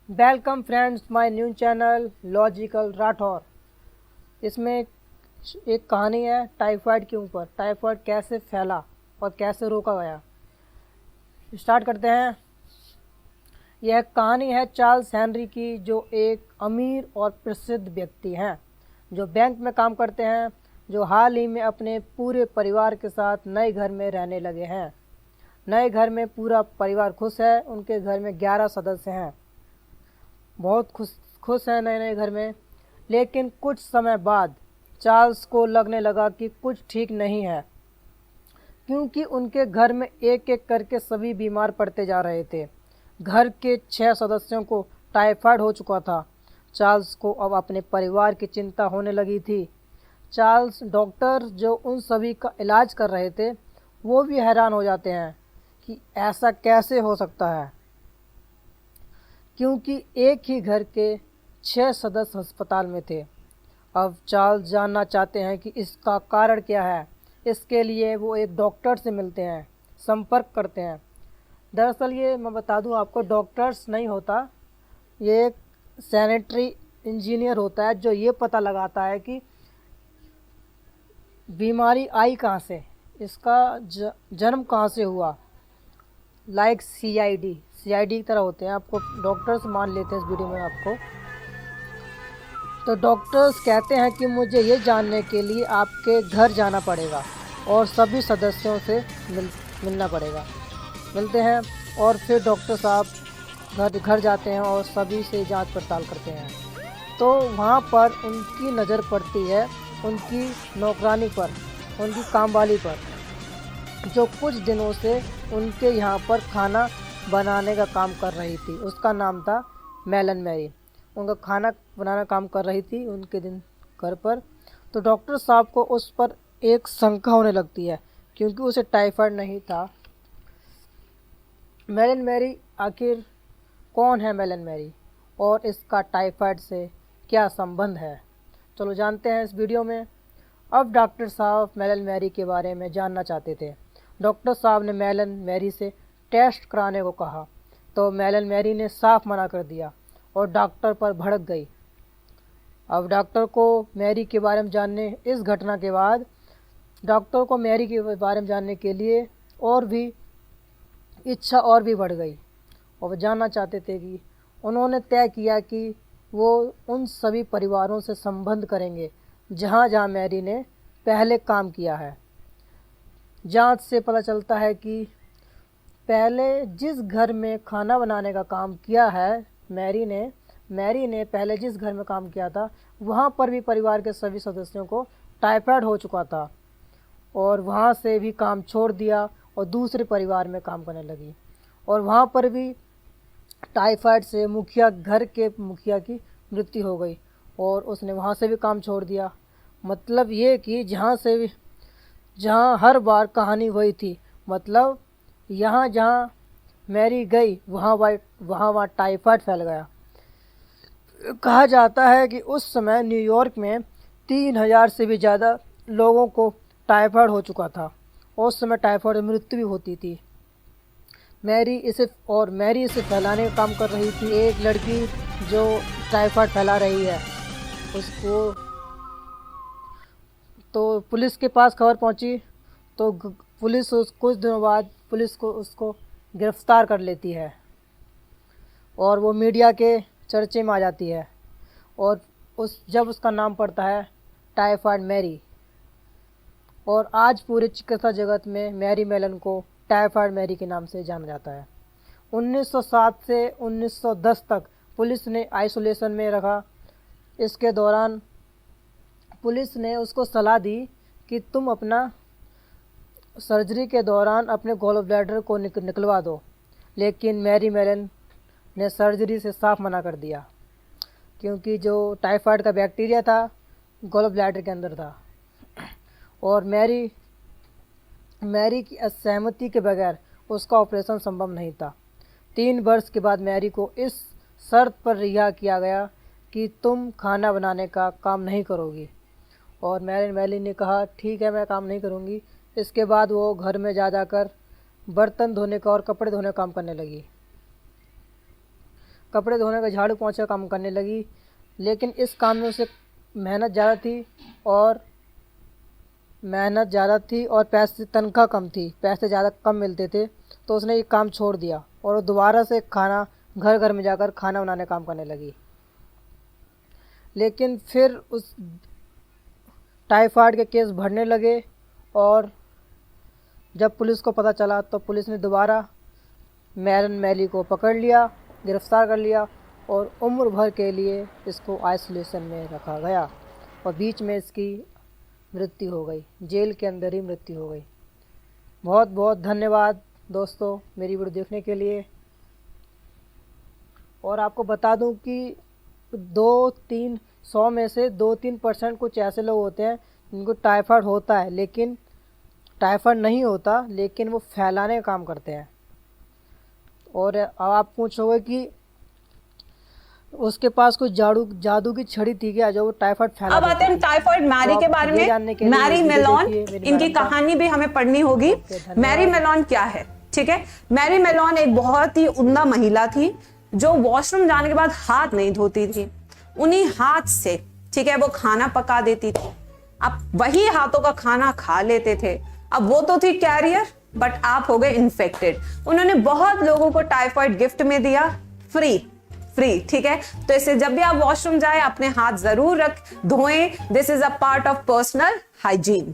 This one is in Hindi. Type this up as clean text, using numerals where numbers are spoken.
Welcome friends my new channel logical Rathore. इसमें एक कहानी है टाइफाइड के ऊपर। टाइफाइड कैसे फैला और कैसे रोका गया। स्टार्ट करते हैं। यह कहानी है चार्ल्स हेनरी की, जो एक अमीर और प्रसिद्ध व्यक्ति हैं, जो बैंक में काम करते हैं, जो हाल ही में अपने पूरे परिवार के साथ नए घर में रहने लगे हैं। नए घर में पूरा परिवार खुश है। उनके घर में 11 सदस्य हैं। बहुत खुश हैं नए नए घर में। लेकिन कुछ समय बाद चार्ल्स को लगने लगा कि कुछ ठीक नहीं है, क्योंकि उनके घर में एक एक करके सभी बीमार पड़ते जा रहे थे। घर के 6 सदस्यों को टाइफाइड हो चुका था। चार्ल्स को अब अपने परिवार की चिंता होने लगी थी। चार्ल्स डॉक्टर जो उन सभी का इलाज कर रहे थे, वो भी हैरान हो जाते हैं कि ऐसा कैसे हो सकता है, क्योंकि एक ही घर के 6 सदस्य अस्पताल में थे। अब चार्ल्स जानना चाहते हैं कि इसका कारण क्या है। इसके लिए वो एक डॉक्टर से मिलते हैं, संपर्क करते हैं। दरअसल ये मैं बता दूं आपको, डॉक्टर्स नहीं होता, ये एक सैनिटरी इंजीनियर होता है, जो ये पता लगाता है कि बीमारी आई कहाँ से, इसका जन्म कहाँ से हुआ। लाइक सीआईडी की तरह होते हैं। आपको डॉक्टर्स मान लेते हैं इस वीडियो में आपको। तो डॉक्टर्स कहते हैं कि मुझे ये जानने के लिए आपके घर जाना पड़ेगा और सभी सदस्यों से मिलना पड़ेगा। मिलते हैं और फिर डॉक्टर साहब घर जाते हैं और सभी से जांच पड़ताल करते हैं। तो वहाँ पर उनकी नज़र पड़ती है उनकी नौकरानी पर, उनकी कामवाली पर, जो कुछ दिनों से उनके यहाँ पर खाना बनाने का काम कर रही थी। उसका नाम था मेलन मैरी। उनका खाना बनाना काम कर रही थी उनके दिन घर पर। तो डॉक्टर साहब को उस पर एक शंका होने लगती है, क्योंकि उसे टाइफाइड नहीं था। मेलन मैरी, आखिर कौन है मेलन मैरी और इसका टाइफाइड से क्या संबंध है, चलो जानते हैं इस वीडियो में। अब डॉक्टर साहब मेलन मैरी के बारे में जानना चाहते थे। डॉक्टर साहब ने मेलन मैरी से टेस्ट कराने को कहा, तो मेलन मैरी ने साफ मना कर दिया और डॉक्टर पर भड़क गई। अब डॉक्टर को मैरी के बारे में जानने, इस घटना के बाद डॉक्टर को मैरी के बारे में जानने के लिए और भी इच्छा और भी बढ़ गई, और वो जानना चाहते थे कि उन्होंने तय किया कि वो उन सभी परिवारों से संबंध करेंगे जहाँ जहाँ मैरी ने पहले काम किया है। जांच से पता चलता है कि पहले जिस घर में खाना बनाने का काम किया है मैरी ने पहले जिस घर में काम किया था, वहाँ पर भी परिवार के सभी सदस्यों को टाइफाइड हो चुका था, और वहाँ से भी काम छोड़ दिया और दूसरे परिवार में काम करने लगी। और वहाँ पर भी टाइफाइड से घर के मुखिया की मृत्यु हो गई और उसने वहाँ से भी काम छोड़ दिया। मतलब ये कि जहाँ हर बार कहानी वही थी, मतलब यहाँ जहाँ मैरी गई वहाँ टाइफाइड फैल गया। कहा जाता है कि उस समय न्यूयॉर्क में 3000 से भी ज़्यादा लोगों को टाइफाइड हो चुका था। उस समय टाइफाइड में मृत्यु भी होती थी। मैरी इसे फैलाने का काम कर रही थी। एक लड़की जो टाइफाइड फैला रही है, उसको तो पुलिस के पास खबर पहुंची, तो पुलिस कुछ दिनों बाद पुलिस को उसको गिरफ्तार कर लेती है और वो मीडिया के चर्चे में आ जाती है। और जब उसका नाम पड़ता है टाइफाइड मैरी, और आज पूरे चिकित्सा जगत में मैरी मेलन को टाइफाइड मैरी के नाम से जाना जाता है। 1907 से 1910 तक पुलिस ने आइसोलेशन में रखा। इसके दौरान पुलिस ने उसको सलाह दी कि तुम अपना सर्जरी के दौरान अपने गॉल ब्लैडर को निकलवा दो, लेकिन मैरी मेलन ने सर्जरी से साफ मना कर दिया, क्योंकि जो टाइफाइड का बैक्टीरिया था गॉल ब्लैडर के अंदर था, और मैरी की असहमति के बगैर उसका ऑपरेशन संभव नहीं था। 3 वर्ष के बाद मैरी को इस शर्त पर रिहा किया गया कि तुम खाना बनाने का काम नहीं करोगी, और मैरी ने कहा ठीक है, मैं काम नहीं करूँगी। इसके बाद वो घर में जाकर बर्तन धोने का और कपड़े धोने का काम करने लगी। कपड़े धोने का, झाड़ू पोंछा काम करने लगी। लेकिन इस काम में उसे मेहनत ज़्यादा थी और पैसे, तनख्वाह कम थी, पैसे ज़्यादा कम मिलते थे। तो उसने ये काम छोड़ दिया और वो दोबारा से घर घर में जाकर खाना बनाने काम करने लगी। लेकिन फिर उस टाइफाइड के केस बढ़ने लगे और जब पुलिस को पता चला तो पुलिस ने दोबारा मैलन मैरी को पकड़ लिया, गिरफ्तार कर लिया और उम्र भर के लिए इसको आइसोलेशन में रखा गया और बीच में इसकी मृत्यु हो गई, जेल के अंदर ही मृत्यु हो गई। बहुत बहुत धन्यवाद दोस्तों मेरी वीडियो देखने के लिए। और आपको बता दूं कि 100 में से 2-3% कुछ ऐसे लोग होते हैं जिनको टाइफाइड होता है, लेकिन टाइफाइड नहीं होता, लेकिन वो फैलाने का काम करते हैं। और अब आप पूछोगे कि उसके पास कोई जादू की छड़ी थी क्या जो वो टाइफाइड फैला। अब आते हैं टाइफाइड मैरी के बारे में। मैरी मेलोन, इनकी कहानी भी हमें पढ़नी होगी। मैरी मेलोन क्या है, ठीक है। मैरी मेलोन एक बहुत ही उम्दा महिला थी जो वॉशरूम जाने के बाद हाथ नहीं धोती थी, उन्हीं हाथ से, ठीक है, वो खाना पका देती थी। अब वही हाथों का खाना खा लेते थे। अब वो तो थी कैरियर, बट आप हो गए इन्फेक्टेड। उन्होंने बहुत लोगों को टाइफाइड गिफ्ट में दिया, फ्री, ठीक है। तो इसे जब भी आप वॉशरूम जाए अपने हाथ जरूर धोएं। This is a part of personal hygiene.